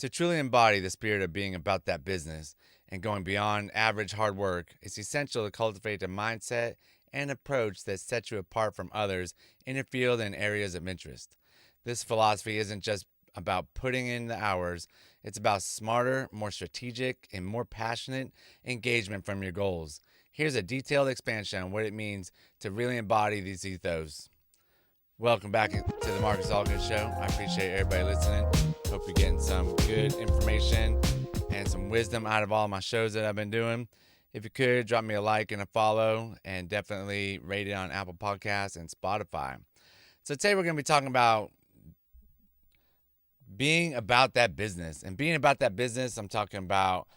To truly embody the spirit of being about that business and going beyond average hard work, it's essential to cultivate a mindset and approach that sets you apart from others in your field and areas of interest. This philosophy isn't just about putting in the hours, it's about smarter, more strategic, and more passionate engagement from your goals. Here's a detailed expansion on what it means to really embody these ethos. Welcome back to the Marcus Alkin Show. I appreciate everybody listening. Hope you're getting some good information and some wisdom out of all my shows that I've been doing. If you could, drop me a like and a follow, and definitely rate it on Apple Podcasts and Spotify. So today we're going to be talking about being about that business. And being about that business, I'm talking about,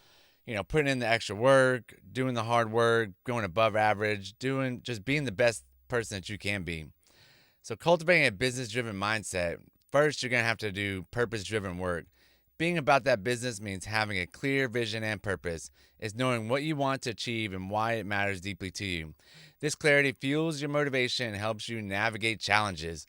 putting in the extra work, doing the hard work, going above average, just being the best person that you can be. So cultivating a business-driven mindset, first you're going to have to do purpose-driven work. Being about that business means having a clear vision and purpose. It's knowing what you want to achieve and why it matters deeply to you. This clarity fuels your motivation and helps you navigate challenges.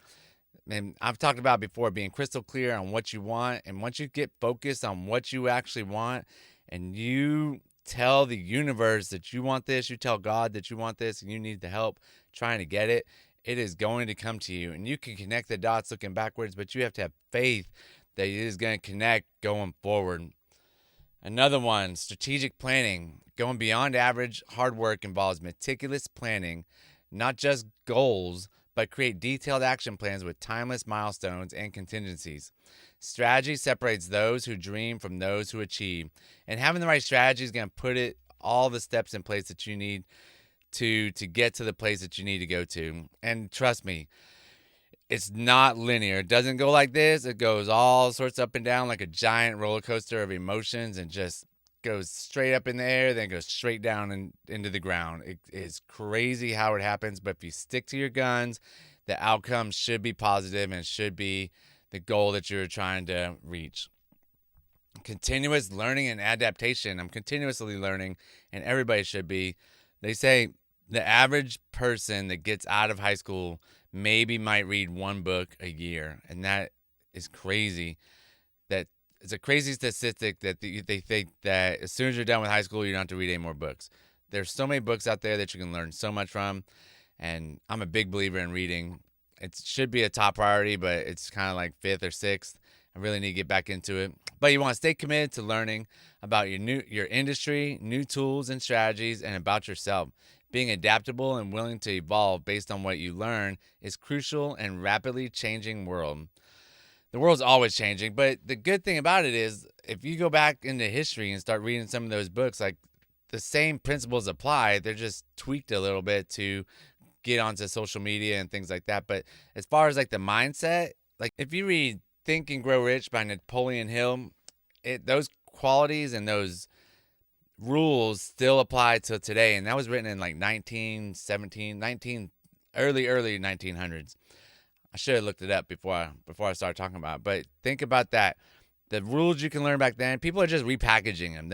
And I've talked about before being crystal clear on what you want. And once you get focused on what you actually want and you tell the universe that you want this, you tell God that you want this and you need the help trying to get it, it is going to come to you. And you can connect the dots looking backwards, but you have to have faith that it is going to connect going forward. Another one, strategic planning. Going beyond average hard work involves meticulous planning, not just goals, but create detailed action plans with timeless milestones and contingencies. Strategy separates those who dream from those who achieve. And having the right strategy is going to put all the steps in place that you need to get to the place that you need to go to. And trust me, it's not linear. It doesn't go like this. It goes all sorts up and down like a giant roller coaster of emotions and just goes straight up in the air, then goes straight down into the ground. It is crazy how it happens, but if you stick to your guns, the outcome should be positive and should be the goal that you're trying to reach. Continuous learning and adaptation. I'm continuously learning, and everybody should be. They say the average person that gets out of high school maybe might read one book a year, and that is crazy. That it's a crazy statistic that they think that as soon as you're done with high school, you don't have to read any more books. There's so many books out there that you can learn so much from, and I'm a big believer in reading. It should be a top priority, but it's kind of like fifth or sixth. I really need to get back into it. But you want to stay committed to learning about your industry, new tools and strategies, and about yourself. Being adaptable and willing to evolve based on what you learn is crucial in a rapidly changing world. The world's always changing, but the good thing about it is if you go back into history and start reading some of those books, like the same principles apply, they're just tweaked a little bit to get onto social media and things like that. But as far as like the mindset, like if you read Think and Grow Rich by Napoleon Hill, those qualities and those rules still apply to today, and that was written in like 1917, early 1900s. I should have looked it up before I started talking about it. But think about that. The rules you can learn back then, people are just repackaging them.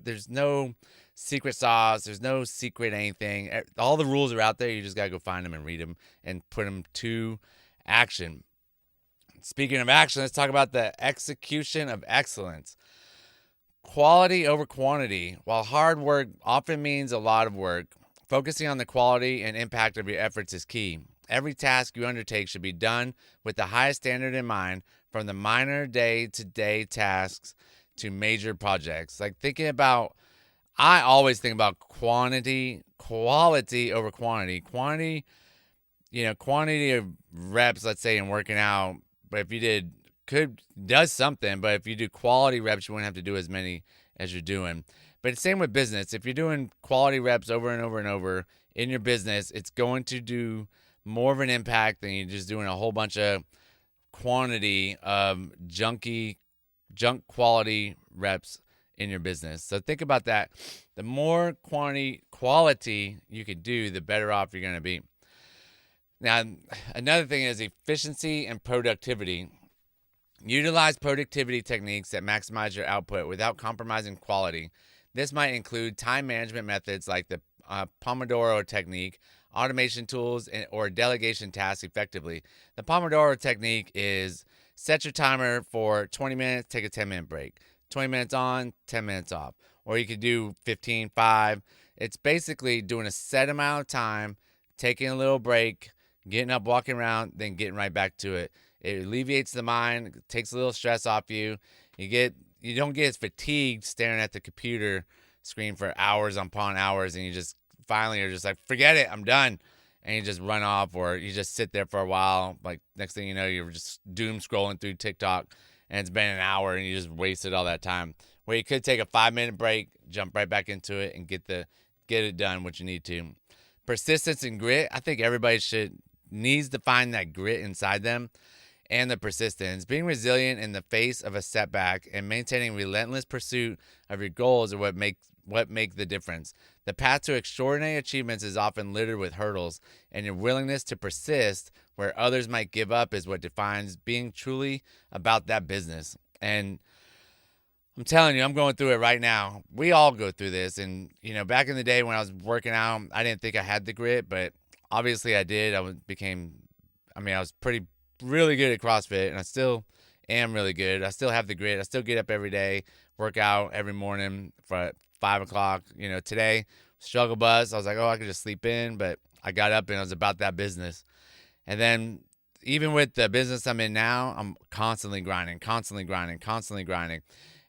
There's no secret sauce. There's no secret anything. All the rules are out there. You just got to go find them and read them and put them to action. Speaking of action, let's talk about the execution of excellence. Quality over quantity. While hard work often means a lot of work, focusing on the quality and impact of your efforts is key. Every task you undertake should be done with the highest standard in mind, from the minor day-to-day tasks to major projects. I always think about quality over quantity. Quantity of reps, let's say, in working out, but if you does something, but if you do quality reps, you wouldn't have to do as many as you're doing. But it's same with business. If you're doing quality reps over and over and over in your business, it's going to do more of an impact than you just doing a whole bunch of quantity of junk quality reps in your business. So think about that. The more quality you can do, the better off you're going to be. Now, another thing is efficiency and productivity. Utilize productivity techniques that maximize your output without compromising quality. This might include time management methods like the Pomodoro technique, automation tools, or delegation tasks effectively. The Pomodoro technique is Set your timer for 20 minutes, take a 10-minute break. 20 minutes on, 10 minutes off. Or you could do 15, 5. It's basically doing a set amount of time, taking a little break, getting up, walking around, then getting right back to it. It alleviates the mind, takes a little stress off you. You don't get as fatigued staring at the computer screen for hours upon hours, and you just finally are just like, forget it, I'm done. And you just run off, or you just sit there for a while. Like, next thing you know, you're just doom scrolling through TikTok, and it's been an hour, and you just wasted all that time. Where you could take a 5-minute break, jump right back into it, and get it done what you need to. Persistence and grit. I think everybody needs to find that grit inside them, and the persistence. Being resilient in the face of a setback and maintaining relentless pursuit of your goals are what make the difference. The path to extraordinary achievements is often littered with hurdles, and your willingness to persist where others might give up is what defines being truly about that business. And I'm telling you, I'm going through it right now. We all go through this. And, back in the day when I was working out, I didn't think I had the grit, but obviously I did. I was really good at CrossFit, and I still am really good. I still have the grit. I still get up every day, work out every morning for 5 o'clock. Today, struggle bus. I was like, I could just sleep in, but I got up and I was about that business. And then even with the business I'm in now, I'm constantly grinding.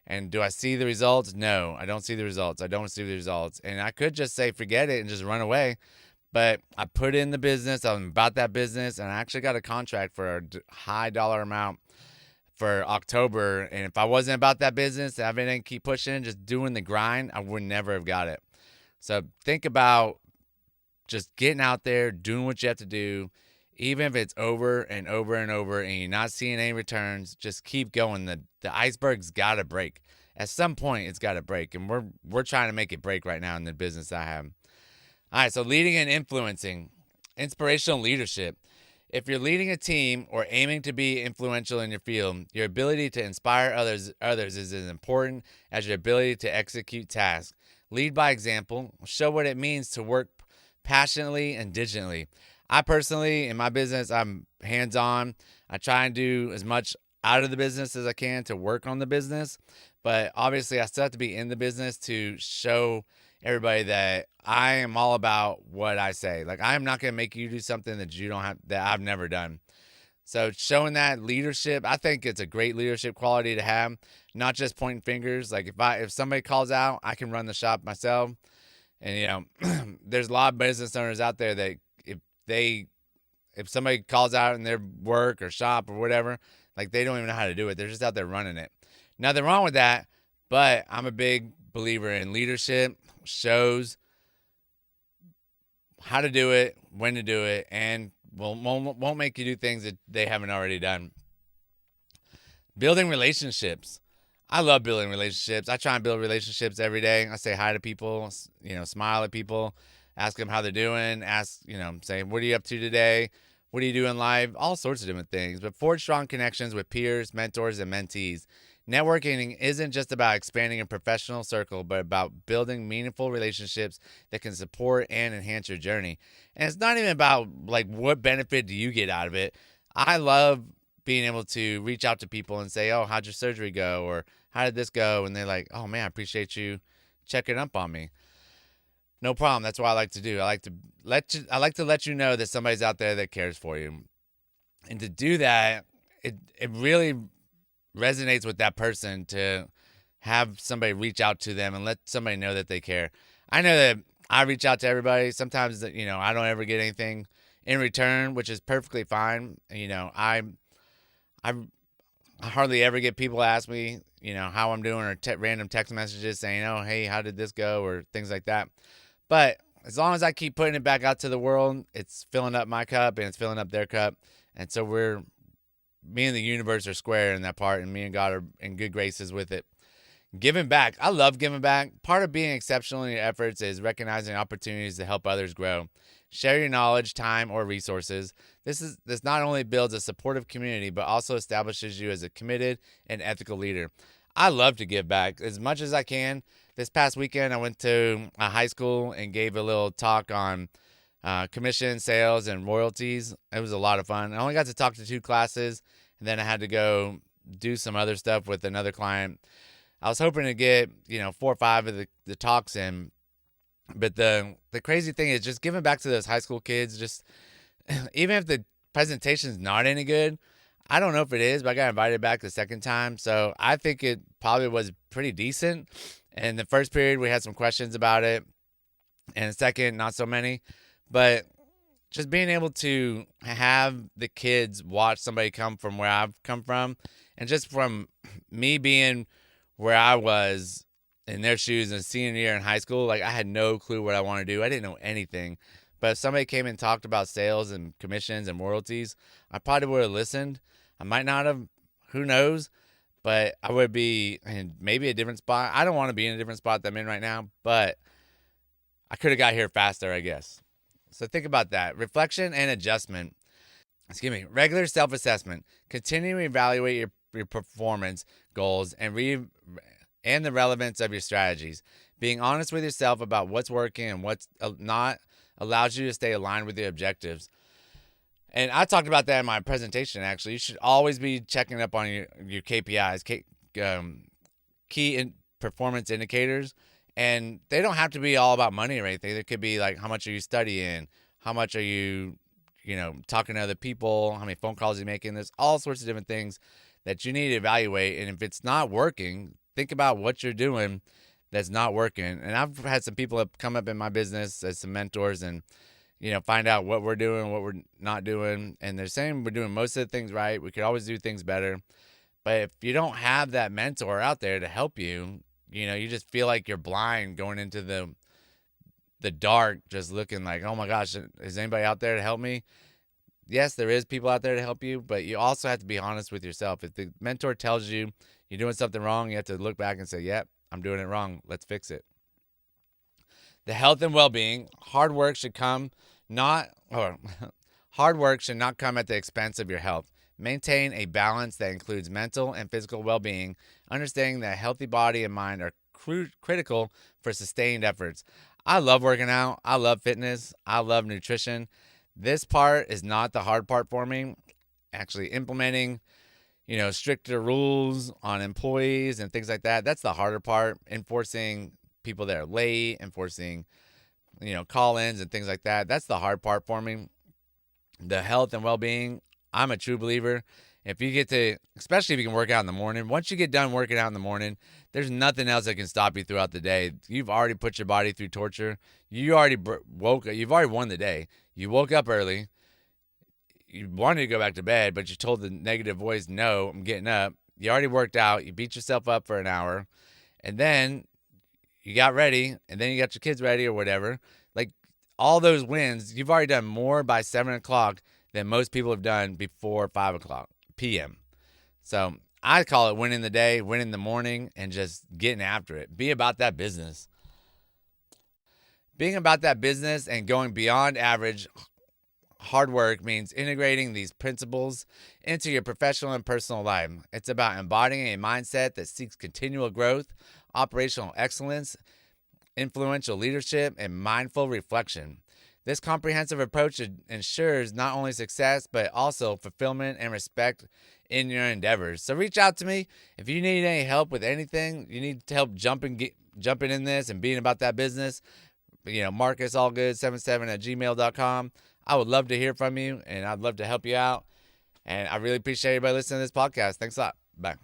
And do I see the results? No, I don't see the results. And I could just say, forget it and just run away. But I put in the business. I'm about that business. And I actually got a contract for a high dollar amount for October. And if I wasn't about that business, if I didn't keep pushing, just doing the grind, I would never have got it. So think about just getting out there, doing what you have to do. Even if it's over and over and over and you're not seeing any returns, just keep going. The iceberg's got to break. At some point, it's got to break. And we're trying to make it break right now in the business I have. All right, so leading and influencing. Inspirational leadership. If you're leading a team or aiming to be influential in your field, your ability to inspire others is as important as your ability to execute tasks. Lead by example. Show what it means to work passionately and diligently. I personally, in my business, I'm hands-on. I try and do as much out of the business as I can to work on the business. But obviously, I still have to be in the business to show everybody that I am all about what I say. Like, I am not going to make you do something that you don't have, that I've never done. So showing that leadership, I think it's a great leadership quality to have, not just pointing fingers. Like, if somebody calls out, I can run the shop myself. And, there's a lot of business owners out there that if somebody calls out in their work or shop or whatever, like, they don't even know how to do it. They're just out there running it. Nothing wrong with that, but I'm a big believer in leadership, shows how to do it, when to do it, and won't make you do things that they haven't already done. Building relationships. I love building relationships. I try and build relationships every day. I say hi to people, smile at people, ask them how they're doing, say, what are you up to today? What do you do in life? All sorts of different things. But forge strong connections with peers, mentors, and mentees. Networking isn't just about expanding a professional circle, but about building meaningful relationships that can support and enhance your journey. And it's not even about, like, what benefit do you get out of it. I love being able to reach out to people and say, oh, how'd your surgery go? Or how did this go? And they're like, oh, man, I appreciate you checking up on me. No problem. That's what I like to do. I like to let you know that somebody's out there that cares for you. And to do that, it really resonates with that person to have somebody reach out to them and let somebody know that they care. I know that I reach out to everybody. Sometimes, I don't ever get anything in return, which is perfectly fine. I hardly ever get people ask me, how I'm doing, or random text messages saying, oh, hey, how did this go, or things like that. But as long as I keep putting it back out to the world, it's filling up my cup and it's filling up their cup. And so me and the universe are square in that part, and me and God are in good graces with it. Giving back. I love giving back. Part of being exceptional in your efforts is recognizing opportunities to help others grow. Share your knowledge, time, or resources. This not only builds a supportive community, but also establishes you as a committed and ethical leader. I love to give back as much as I can. This past weekend, I went to a high school and gave a little talk on commission, sales, and royalties. It was a lot of fun. I only got to talk to 2 classes, and and then I had to go do some other stuff with another client. I was hoping to get 4 or 5 of the talks in, but the crazy thing is just giving back to those high school kids. Just even if the presentation's not any good, I don't know if it is, but I got invited back the second time, so I think it probably was pretty decent. In the first period, we had some questions about it, and the second, not so many. But just being able to have the kids watch somebody come from where I've come from, and just from me being where I was in their shoes in senior year in high school, like I had no clue what I want to do. I didn't know anything. But if somebody came and talked about sales and commissions and royalties, I probably would have listened. I might not have, who knows, but I would be in maybe a different spot. I don't want to be in a different spot that I'm in right now, but I could have got here faster, I guess. So think about that. Reflection and adjustment. Regular self-assessment. Continue to evaluate your performance goals and the relevance of your strategies. Being honest with yourself about what's working and what's not allows you to stay aligned with your objectives. And I talked about that in my presentation, actually. You should always be checking up on your KPIs, key performance indicators. And they don't have to be all about money or anything. They could be like, how much are you studying? How much are you, talking to other people? How many phone calls are you making? There's all sorts of different things that you need to evaluate. And if it's not working, think about what you're doing that's not working. And I've had some people that come up in my business as some mentors and, find out what we're doing, what we're not doing. And they're saying we're doing most of the things right. We could always do things better. But if you don't have that mentor out there to help you, you just feel like you're blind going into the dark, just looking like, oh my gosh, is anybody out there to help me? Yes, there is people out there to help you, but you also have to be honest with yourself. If the mentor tells you you're doing something wrong, you have to look back and say, yep, I'm doing it wrong. Let's fix it. The health and well-being. Hard work should not come at the expense of your health. Maintain a balance that includes mental and physical well-being, understanding that a healthy body and mind are critical for sustained efforts. I love working out. I love fitness. I love nutrition. This part is not the hard part for me. Actually implementing, stricter rules on employees and things like that. That's the harder part. Enforcing people that are late, enforcing, call-ins and things like that. That's the hard part for me. The health and well-being, I'm a true believer. If you get to, especially if you can work out in the morning, once you get done working out in the morning, there's nothing else that can stop you throughout the day. You've already put your body through torture. You already you've already won the day. You woke up early. You wanted to go back to bed, but you told the negative voice, no, I'm getting up. You already worked out. You beat yourself up for an hour. And then you got ready, and then you got your kids ready or whatever. Like, all those wins, you've already done more by 7 o'clock than most people have done before 5 o'clock p.m. So I call it winning the day, winning the morning, and just getting after it. Be about that business. Being about that business and going beyond average hard work means integrating these principles into your professional and personal life. It's about embodying a mindset that seeks continual growth, operational excellence, influential leadership, and mindful reflection. This comprehensive approach ensures not only success, but also fulfillment and respect in your endeavors. So reach out to me if you need any help with anything. You need help jumping in this and being about that business. MarcusAllgood77@gmail.com. I would love to hear from you, and I'd love to help you out. And I really appreciate everybody listening to this podcast. Thanks a lot. Bye.